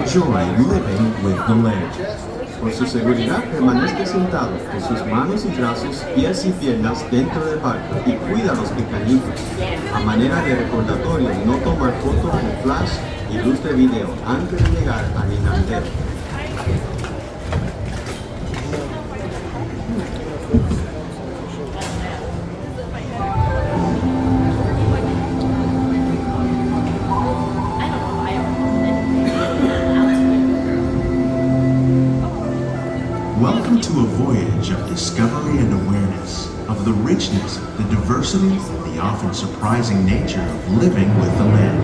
enjoy living with the land. Por su seguridad, permanezca sentado con sus manos y brazos, pies y piernas dentro del barco y cuida a los pequeñitos. A manera de recordatorio, no tomar fotos con flash y luz de video antes de llegar al inantero. Welcome to a voyage of discovery and awareness of the richness, the diversity, the often surprising nature of living with the land.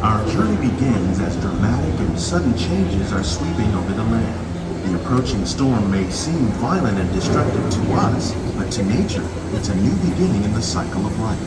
Our journey begins as dramatic and sudden changes are sweeping over the land. The approaching storm may seem violent and destructive to us, but to nature, it's a new beginning in the cycle of life.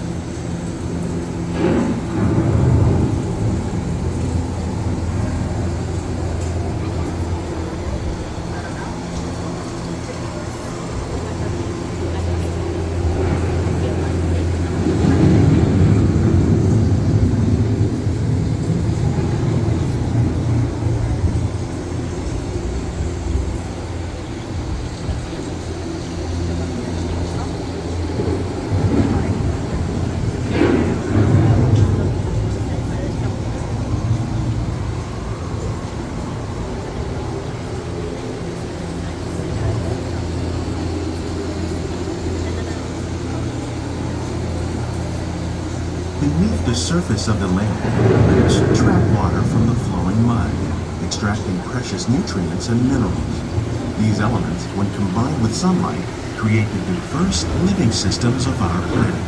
Beneath the surface of the land, rivers trap water from the flowing mud, extracting precious nutrients and minerals. These elements, when combined with sunlight, create the diverse living systems of our planet.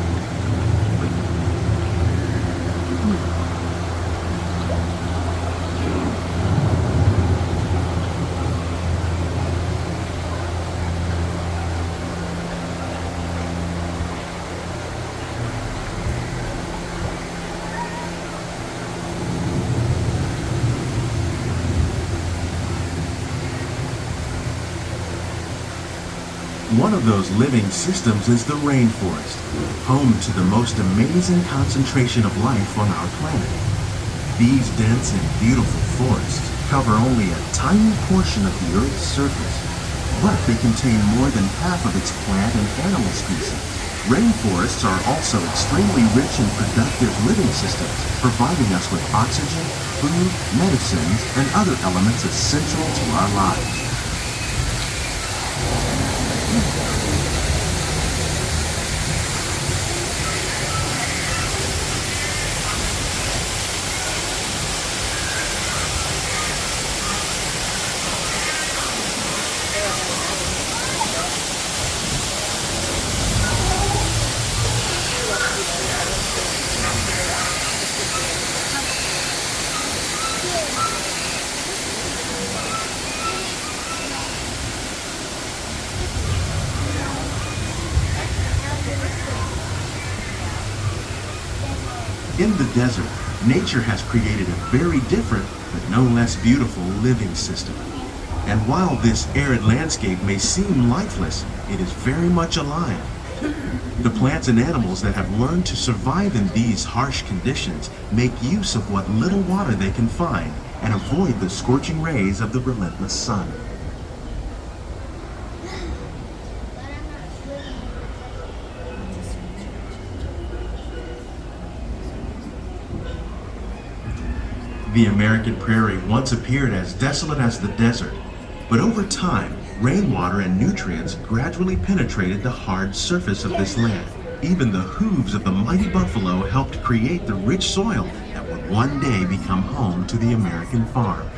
One of those living systems is the rainforest, home to the most amazing concentration of life on our planet. These dense and beautiful forests cover only a tiny portion of the Earth's surface, but they contain more than half of its plant and animal species. Rainforests are also extremely rich and productive living systems, providing us with oxygen, food, medicines, and other elements essential to our lives. In the desert, nature has created a very different, but no less beautiful living system. And while this arid landscape may seem lifeless, it is very much alive. The plants and animals that have learned to survive in these harsh conditions make use of what little water they can find and avoid the scorching rays of the relentless sun. The American prairie once appeared as desolate as the desert, but over time, rainwater and nutrients gradually penetrated the hard surface of this land. Even the hooves of the mighty buffalo helped create the rich soil that would one day become home to the American farm.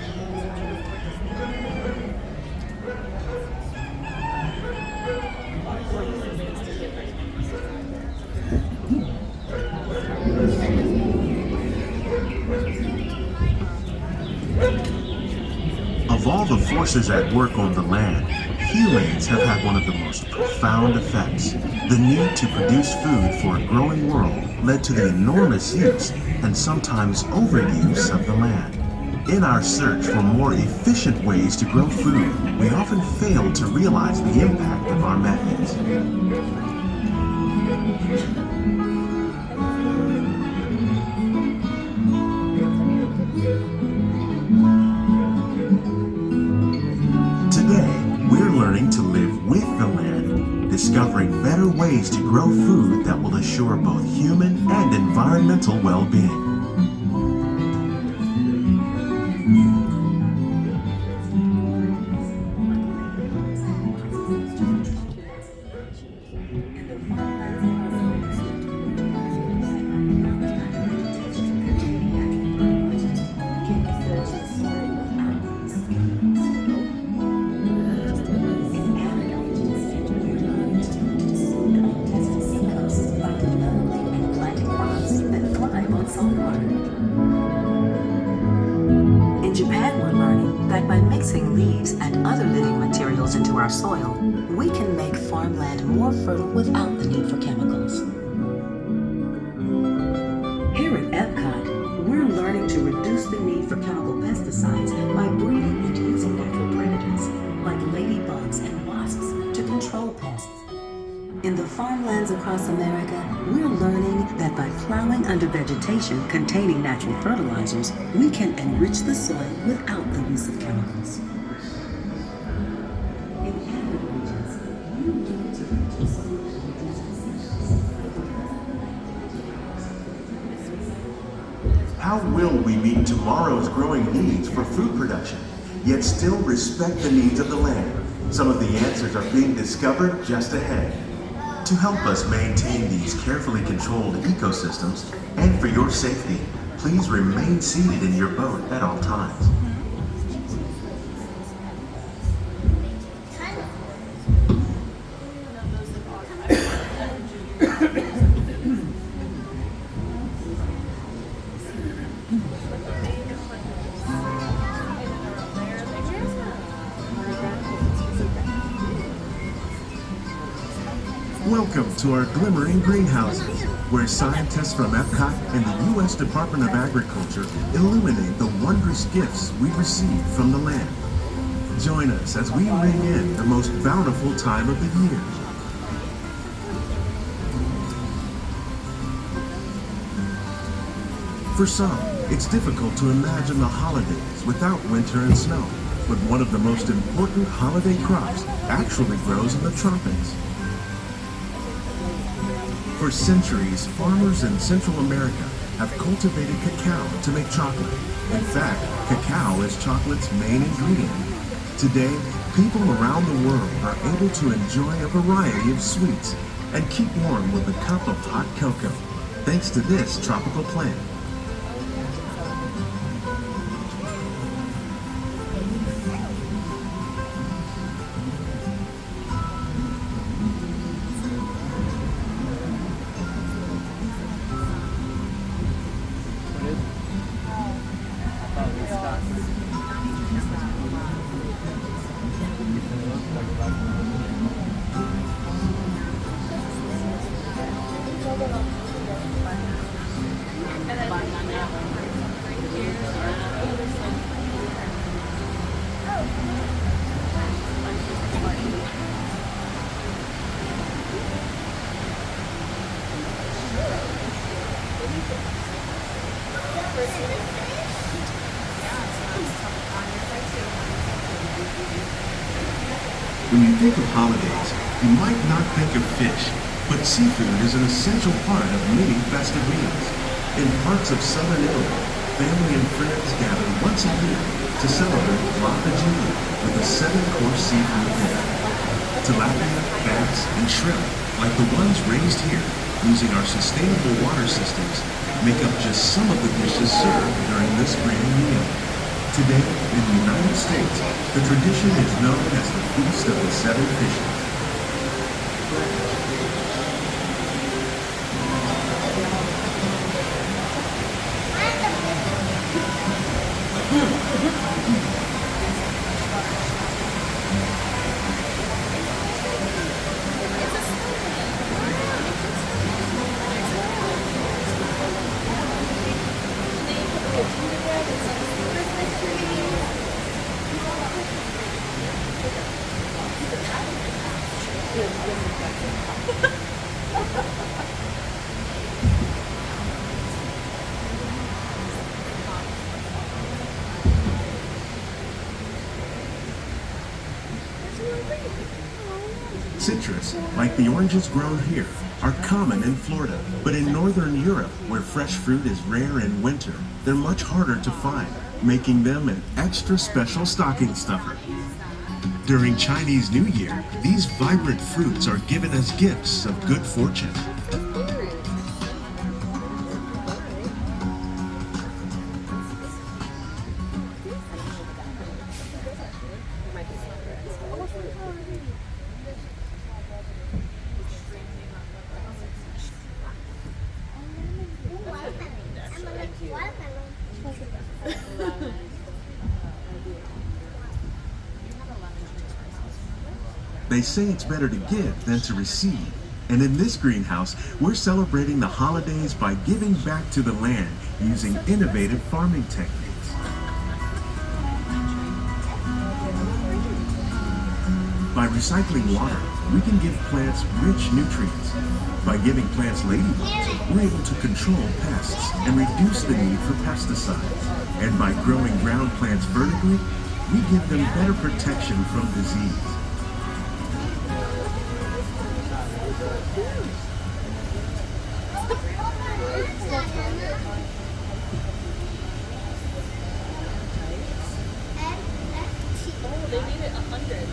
Of all the forces at work on the land, humans have had one of the most profound effects. The need to produce food for a growing world led to the enormous use and sometimes overuse of the land. In our search for more efficient ways to grow food, we often fail to realize the impact of our methods. discovering better ways to grow food that will assure both human and environmental well-being. In Japan, we're learning that by mixing leaves and other living materials into our soil, we can make farmland more fertile without the need for chemicals. Here at Epcot, we're learning to reduce the need for chemical pesticides by breeding and using natural predators, like ladybugs and wasps, to control pests. In the farmlands across America, we're learning that by plowing under vegetation containing natural fertilizers, we can enrich the soil without the use of chemicals. In arid regions, you learn to reduce How will we meet tomorrow's growing needs for food production, yet still respect the needs of the land? Some of the answers are being discovered just ahead. To help us maintain these carefully controlled ecosystems, and for your safety, please remain seated in your boat at all times. Welcome to our glimmering greenhouses, where scientists from Epcot and the U.S. Department of Agriculture illuminate the wondrous gifts we receive from the land. Join us as we ring in the most bountiful time of the year. For some, it's difficult to imagine the holidays without winter and snow, but one of the most important holiday crops actually grows in the tropics. For centuries, farmers in Central America have cultivated cacao to make chocolate. In fact, cacao is chocolate's main ingredient. Today, people around the world are able to enjoy a variety of sweets and keep warm with a cup of hot cocoa, thanks to this tropical plant. When you think of holidays, you might not think of fish, but seafood is an essential part of many festive meals. In parts of southern Italy, family and friends gather once a year to celebrate La Vigilia with a 7-course seafood dinner. Tilapia, bass, and shrimp, like the ones raised here using our sustainable water systems, make up just some of the dishes served during this grand meal. Today, in the United States, the tradition is known as the Feast of the Seven Fishes. Citrus, like the oranges grown here, are common in Florida, but in northern Europe, where fresh fruit is rare in winter, they're much harder to find, making them an extra special stocking stuffer. During Chinese New Year, these vibrant fruits are given as gifts of good fortune. They say it's better to give than to receive. And in this greenhouse, we're celebrating the holidays by giving back to the land using innovative farming techniques. By recycling water, we can give plants rich nutrients. By giving plants ladybugs, we're able to control pests and reduce the need for pesticides. And by growing ground plants vertically, we give them better protection from disease. They made it 100.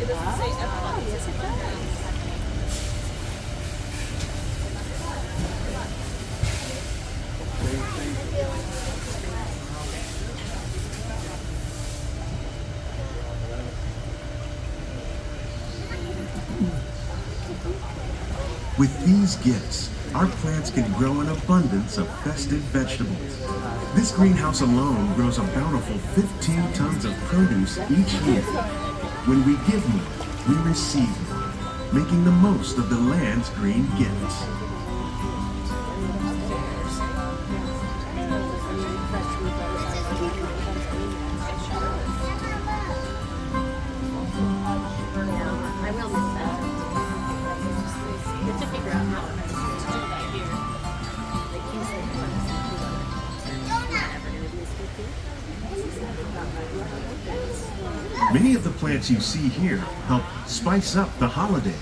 It doesn't say Epcot, it says 100. With these gifts, our plants can grow an abundance of festive vegetables. This greenhouse alone grows a bountiful 15 tons of produce each year. When we give more, we receive more, making the most of the land's green gifts. I will miss that. We have to figure out how to do that here. Like you said, Many of the plants you see here help spice up the holidays.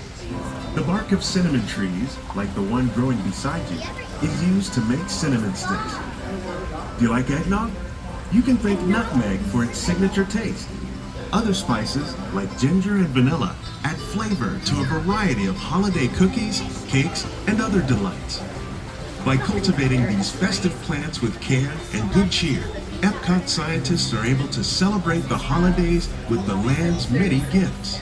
The bark of cinnamon trees, like the one growing beside you, is used to make cinnamon sticks. Do you like eggnog? You can thank nutmeg for its signature taste. Other spices, like ginger and vanilla, add flavor to a variety of holiday cookies, cakes, and other delights. By cultivating these festive plants with care and good cheer, Epcot scientists are able to celebrate the holidays with the land's many gifts.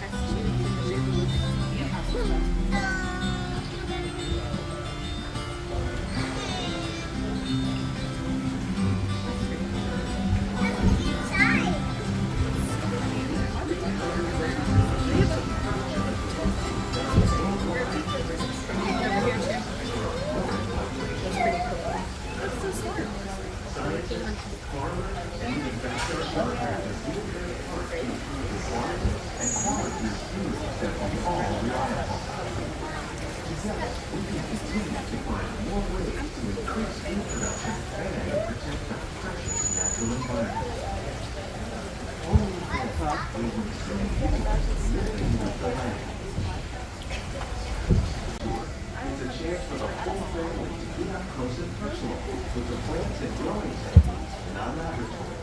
It's a chance for the whole family to get up close and personal with the plants and growing techniques in our laboratory.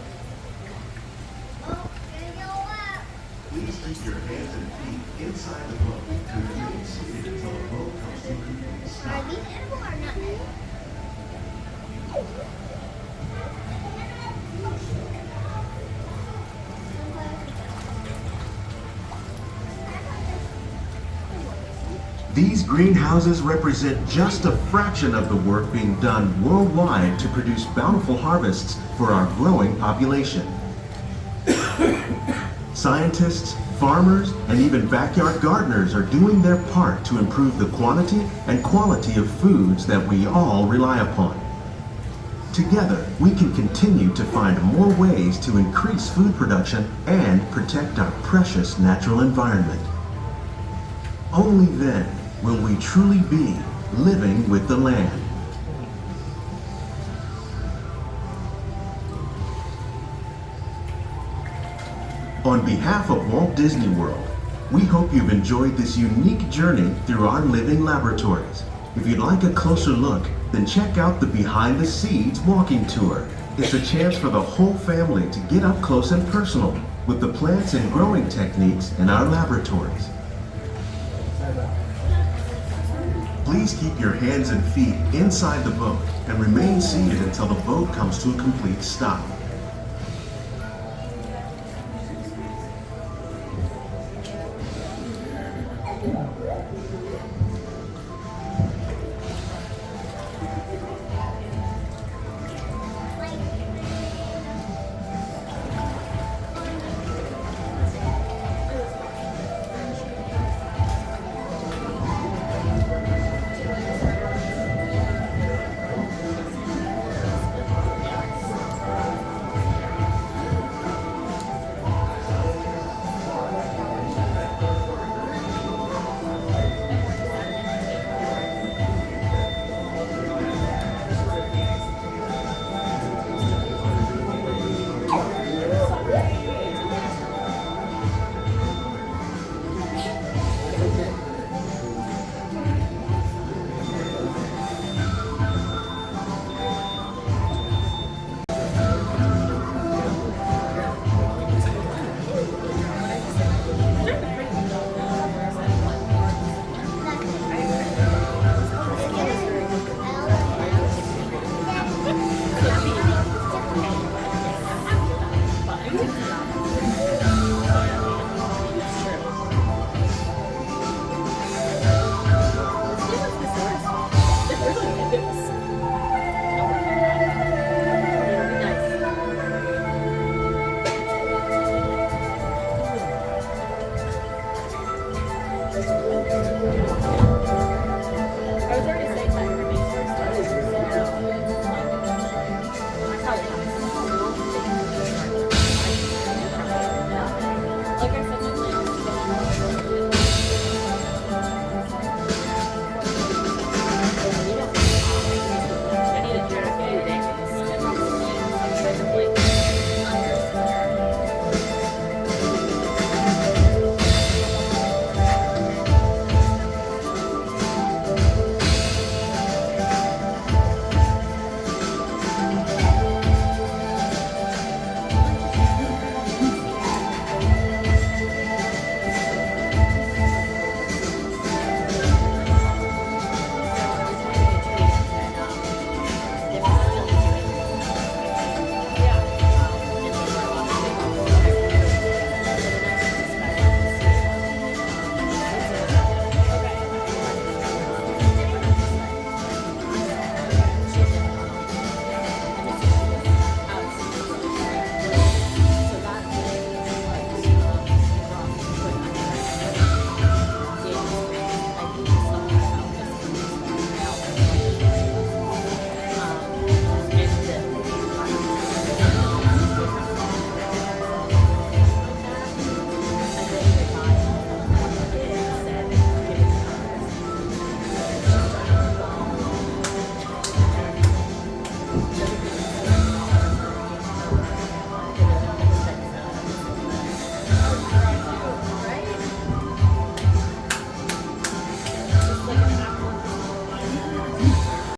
Please keep your hands and feet inside the boat and remain seated until the boat comes to a complete stop. These greenhouses represent just a fraction of the work being done worldwide to produce bountiful harvests for our growing population. Scientists, farmers, and even backyard gardeners are doing their part to improve the quantity and quality of foods that we all rely upon. Together, we can continue to find more ways to increase food production and protect our precious natural environment. Only then will we truly be living with the land. On behalf of Walt Disney World, We hope you've enjoyed this unique journey through our living laboratories. If you'd like a closer look, then check out the Behind the Seeds walking tour. It's a chance for the whole family to get up close and personal with the plants and growing techniques in our laboratories. Please keep your hands and feet inside the boat and remain seated until the boat comes to a complete stop.